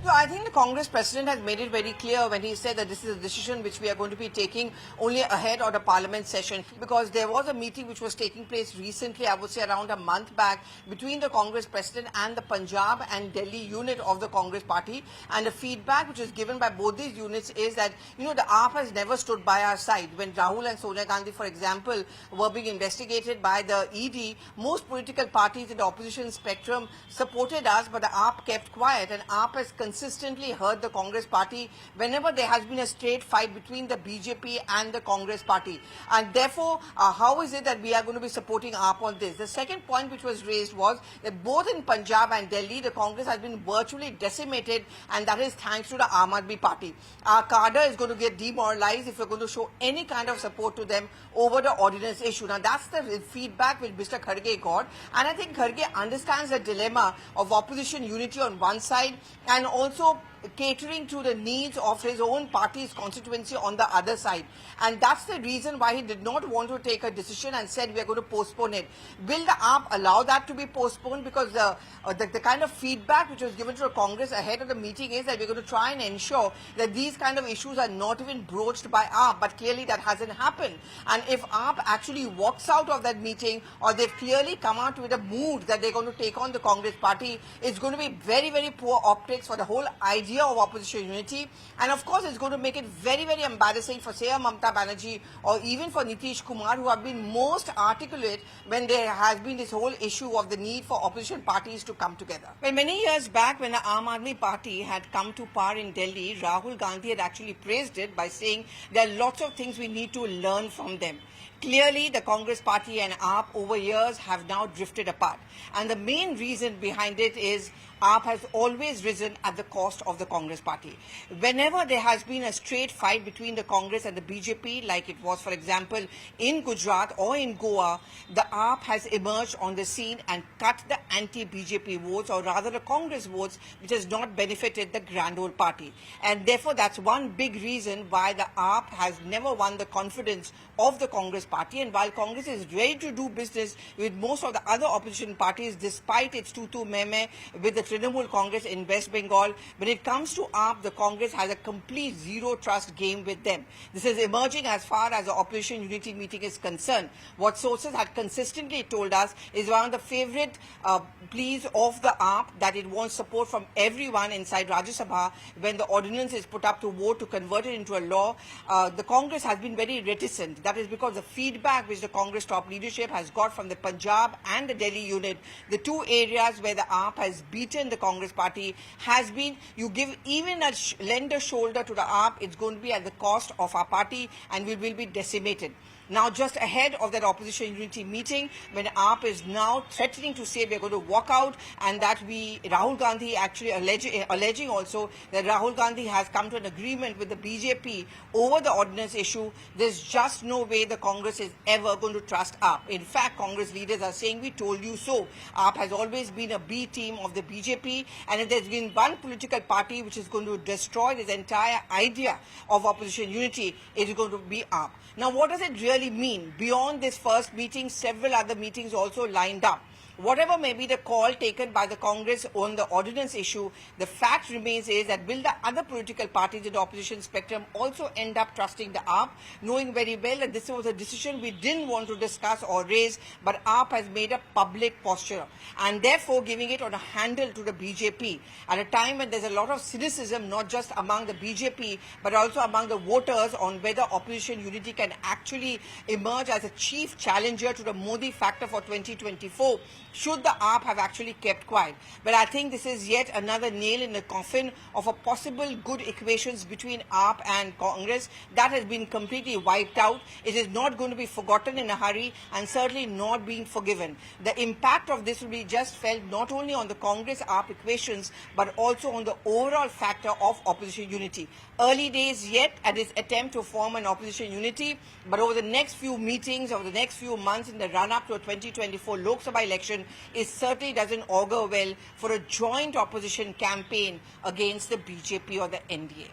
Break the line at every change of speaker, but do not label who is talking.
So I think the Congress president has made it very clear when he said that this is a decision which we are going to be taking only ahead of the parliament session, because there was a meeting which was taking place recently, I would say around a month back, between the Congress president and the Punjab and Delhi unit of the Congress party, and the feedback which is given by both these units is that, the AAP has never stood by our side. When Rahul and Sonia Gandhi, for example, were being investigated by the ED, most political parties in the opposition spectrum supported us, but the AAP kept quiet, and AAP has consistently heard the Congress party whenever there has been a straight fight between the BJP and the Congress party. And therefore, how is it that we are going to be supporting AAP on this? The second point which was raised was that both in Punjab and Delhi, the Congress has been virtually decimated, and that is thanks to the Aadmi party. Our cadre is going to get demoralized if we're going to show any kind of support to them over the ordinance issue. Now, that's the feedback which Mr. Kharge got, and I think Kharge understands the dilemma of opposition unity on one side and also catering to the needs of his own party's constituency on the other side. And that's the reason why he did not want to take a decision and said we are going to postpone it. Will the AAP allow that to be postponed? Because the kind of feedback which was given to the Congress ahead of the meeting is that we're going to try and ensure that these kind of issues are not even broached by AAP, but clearly that hasn't happened. And if AAP actually walks out of that meeting, or they've clearly come out with a mood that they're going to take on the Congress party, it's going to be very, very poor optics for the whole idea of opposition unity, and of course it's going to make it very, very embarrassing for, say, Mamata Banerjee or even for Nitish Kumar, who have been most articulate when there has been this whole issue of the need for opposition parties to come together. Well, many years back, when the Aadmi party had come to power in Delhi, Rahul Gandhi had actually praised it by saying there are lots of things we need to learn from them. Clearly, the Congress party and AAP over years have now drifted apart. And the main reason behind it is AAP has always risen at the cost of the Congress party. Whenever there has been a straight fight between the Congress and the BJP, like it was, for example, in Gujarat or in Goa, the AAP has emerged on the scene and cut the anti-BJP votes, or rather the Congress votes, which has not benefited the grand old party. And therefore, that's one big reason why the AAP has never won the confidence of the Congress party. And while Congress is ready to do business with most of the other opposition parties, despite its tutu meme with the Trinamool Congress in West Bengal, when it comes to AAP, the Congress has a complete zero trust game with them. This is emerging as far as the opposition unity meeting is concerned. What sources had consistently told us is one of the favorite pleas of the AAP that it wants support from everyone inside Rajya Sabha when the ordinance is put up to vote to convert it into a law. The Congress has been very reticent. That is because the feedback which the Congress top leadership has got from the Punjab and the Delhi unit, the two areas where the AAP has beaten the Congress party, has been you give even a lend a shoulder to the AAP, it's going to be at the cost of our party, and we will be decimated. Now, just ahead of that opposition unity meeting, when AAP is now threatening to say we're going to walk out, and that Rahul Gandhi actually alleging also that Rahul Gandhi has come to an agreement with the BJP over the ordinance issue, there's just no way the Congress is ever going to trust AAP. In fact, Congress leaders are saying, we told you so. AAP has always been a B team of the BJP, and if there's been one political party which is going to destroy this entire idea of opposition unity, it is going to be AAP. Now, what does it really mean? Beyond this first meeting, several other meetings also lined up. Whatever may be the call taken by the Congress on the ordinance issue, the fact remains is that will the other political parties in the opposition spectrum also end up trusting the AAP, knowing very well that this was a decision we didn't want to discuss or raise, but AAP has made a public posture, and therefore giving it on a handle to the BJP at a time when there's a lot of cynicism, not just among the BJP, but also among the voters on whether opposition unity can actually emerge as a chief challenger to the Modi factor for 2024. Should the AAP have actually kept quiet? But I think this is yet another nail in the coffin of a possible good equations between AAP and Congress that has been completely wiped out. It is not going to be forgotten in a hurry, and certainly not being forgiven. The impact of this will be just felt not only on the Congress-AAP equations, but also on the overall factor of opposition unity. Early days yet at this attempt to form an opposition unity, but over the next few meetings, over the next few months in the run-up to a 2024 Lok Sabha election, it certainly doesn't augur well for a joint opposition campaign against the BJP or the NDA.